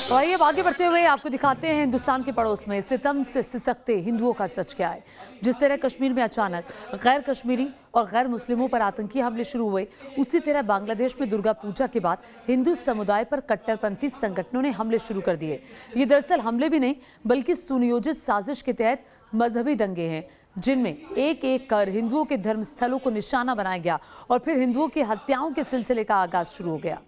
तो आइए अब आगे बढ़ते हुए आपको दिखाते हैं हिंदुस्तान के पड़ोस में सितम से सिसकते हिंदुओं का सच क्या है। जिस तरह कश्मीर में अचानक गैर कश्मीरी और गैर मुस्लिमों पर आतंकी हमले शुरू हुए, उसी तरह बांग्लादेश में दुर्गा पूजा के बाद हिंदू समुदाय पर कट्टरपंथी संगठनों ने हमले शुरू कर दिए। ये दरअसल हमले भी नहीं बल्कि सुनियोजित साजिश के तहत मजहबी दंगे हैं, जिनमें एक एक कर हिंदुओं के धर्मस्थलों को निशाना बनाया गया और फिर हिंदुओं की हत्याओं के सिलसिले का आगाज शुरू हो गया।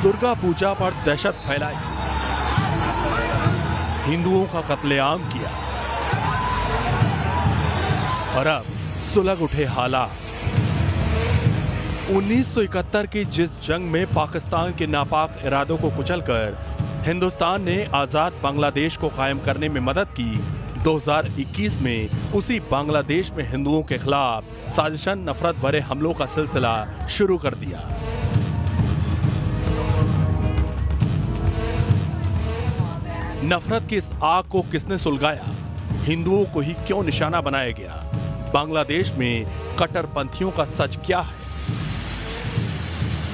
दुर्गा पूजा पर दहशत फैलाई, हिंदुओं का कत्लेआम किया और अब सुलग उठे हालात। 1971 की जिस जंग में पाकिस्तान के नापाक इरादों को कुचलकर हिंदुस्तान ने आजाद बांग्लादेश को कायम करने में मदद की, 2021 में उसी बांग्लादेश में हिंदुओं के खिलाफ साजिशन नफरत भरे हमलों का सिलसिला शुरू कर दिया। नफरत की इस आग को किसने सुलगाया? हिंदुओं को ही क्यों निशाना बनाया गया? बांग्लादेश में कट्टरपंथियों का सच क्या है?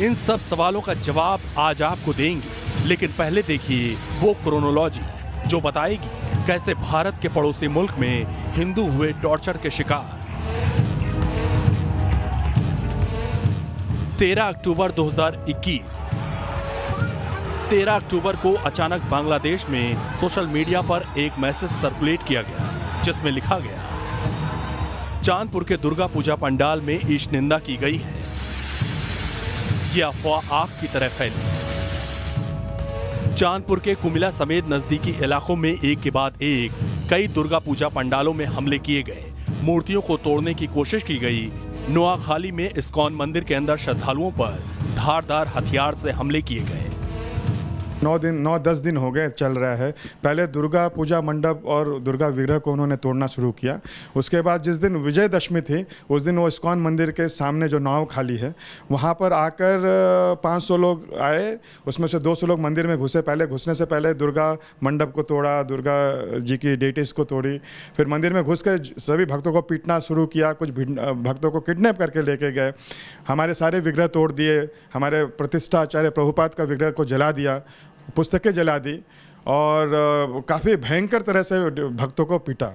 इन सब सवालों का जवाब आज आपको देंगे, लेकिन पहले देखिए वो क्रोनोलॉजी जो बताएगी कैसे भारत के पड़ोसी मुल्क में हिंदू हुए टॉर्चर के शिकार। 13 अक्टूबर 2021। 13 अक्टूबर को अचानक बांग्लादेश में सोशल मीडिया पर एक मैसेज सर्कुलेट किया गया, जिसमें लिखा गया, चांदपुर के दुर्गा पूजा पंडाल में ईश निंदा की गई है। यह अफवाह आग की तरह फैली। चांदपुर के कुमिला समेत नजदीकी इलाकों में एक के बाद एक कई दुर्गा पूजा पंडालों में हमले किए गए, मूर्तियों को तोड़ने की कोशिश की गई। नोआखाली में इस्कॉन मंदिर के अंदर श्रद्धालुओं पर धारदार हथियार से हमले किए गए। 9-10 दिन हो गए चल रहा है। पहले दुर्गा पूजा मंडप और दुर्गा विग्रह को उन्होंने तोड़ना शुरू किया। उसके बाद जिस दिन विजयदशमी थी, उस दिन वो इस्कॉन मंदिर के सामने जो नाव खाली है, वहाँ पर आकर 500 लोग आए। उसमें से 200 लोग मंदिर में घुसे। पहले घुसने से पहले दुर्गा मंडप को तोड़ा, दुर्गा जी की डेटिस को तोड़ी। फिर मंदिर में घुस कर सभी भक्तों को पीटना शुरू किया। कुछ भक्तों को किडनैप करके लेके गए। हमारे सारे विग्रह तोड़ दिए। हमारे प्रतिष्ठा आचार्य प्रभुपाद का विग्रह को जला दिया, पुस्तकें जला दी और काफ़ी भयंकर तरह से भक्तों को पीटा।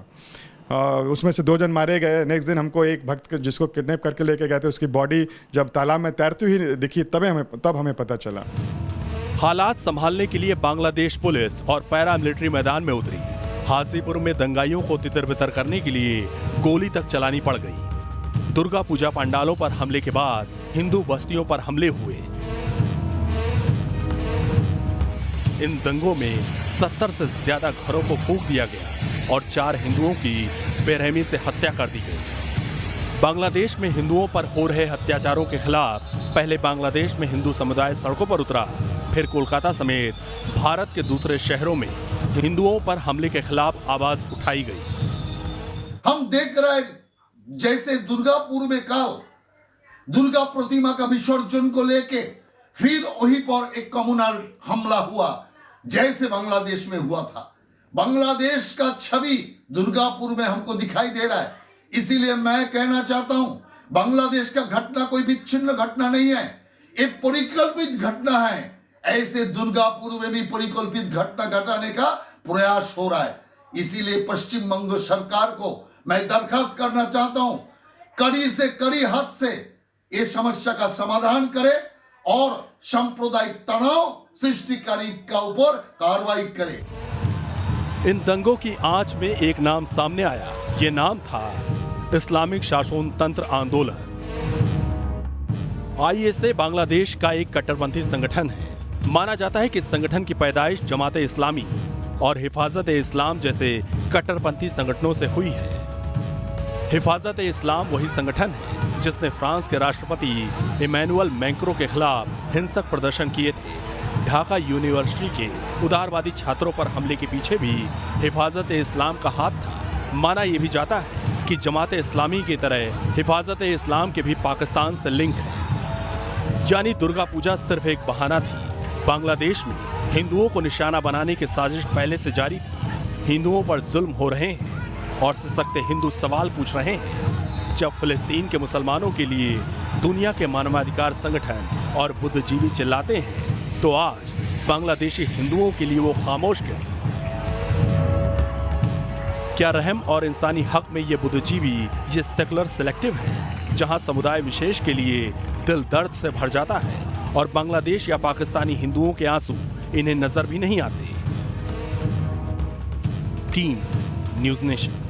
उसमें से 2 जन मारे गए। नेक्स्ट दिन हमको एक भक्त जिसको किडनैप करके लेके गए थे, उसकी बॉडी जब तालाब में तैरती हुई दिखी, तब हमें पता चला। हालात संभालने के लिए बांग्लादेश पुलिस और पैरामिलिट्री मैदान में उतरी। हाजीपुर में दंगाइयों को तितर-बितर करने के लिए गोली तक चलानी पड़ गई। दुर्गा पूजा पंडालों पर हमले के बाद हिंदू बस्तियों पर हमले हुए। इन दंगों में 70 से ज्यादा घरों को फूंक दिया गया और 4 हिंदुओं की बेरहमी से हत्या कर दी गई। बांग्लादेश में हिंदुओं पर हो रहे अत्याचारों के खिलाफ पहले बांग्लादेश में हिंदू समुदाय सड़कों पर उतरा, फिर कोलकाता समेत भारत के दूसरे शहरों में हिंदुओं पर हमले के खिलाफ आवाज उठाई गई। हम देख रहे हैं जैसे दुर्गापुर में कल दुर्गा प्रतिमा का विसर्जन को लेके फिर वहीं पर एक कम्युनल हमला हुआ, जैसे बांग्लादेश में हुआ था। बांग्लादेश का छवि दुर्गापुर में हमको दिखाई दे रहा है। इसीलिए मैं कहना चाहता हूं, बांग्लादेश का घटना कोई विच्छिन्न घटना नहीं है, एक परिकल्पित घटना है। ऐसे दुर्गापुर में भी परिकल्पित घटना घटाने का प्रयास हो रहा है। इसीलिए पश्चिम बंगाल सरकार को मैं दरखास्त करना चाहता हूं, कड़ी से कड़ी हद से ये समस्या का समाधान करे और सांप्रदायिक तनाव सृष्टिकारी का ऊपर कार्रवाई करे। इन दंगों की आंच में एक नाम सामने आया। ये नाम था इस्लामिक शासन तंत्र आंदोलन। आईएसए बांग्लादेश का एक कट्टरपंथी संगठन है। माना जाता है कि इस संगठन की पैदाइश जमात इस्लामी और हिफाजत इस्लाम जैसे कट्टरपंथी संगठनों से हुई है। हिफाजत इस्लाम वही संगठन है जिसने फ्रांस के राष्ट्रपति इमैनुअल मैक्रों के खिलाफ हिंसक प्रदर्शन किए थे। ढाका यूनिवर्सिटी के उदारवादी छात्रों पर हमले के पीछे भी हिफाजत इस्लाम का हाथ था। माना यह भी जाता है कि जमात इस्लामी की तरह हिफाजत इस्लाम के भी पाकिस्तान से लिंक है। यानी दुर्गा पूजा सिर्फ एक बहाना थी। बांग्लादेश में हिंदुओं को निशाना बनाने की साजिश पहले से जारी थी। हिंदुओं पर जुल्म हो रहे हैं और सशक्त हिंदू सवाल पूछ रहे हैं। जब फिलिस्तीन के मुसलमानों के लिए दुनिया के मानवाधिकार संगठन और बुद्धिजीवी चिल्लाते हैं, तो आज बांग्लादेशी हिंदुओं के लिए वो खामोश क्यों? क्या रहम और इंसानी हक में ये बुद्धिजीवी, ये सेकुलर सिलेक्टिव है, जहां समुदाय विशेष के लिए दिल दर्द से भर जाता है और बांग्लादेश या पाकिस्तानी हिंदुओं के आंसू इन्हें नजर भी नहीं आते। Team news nation.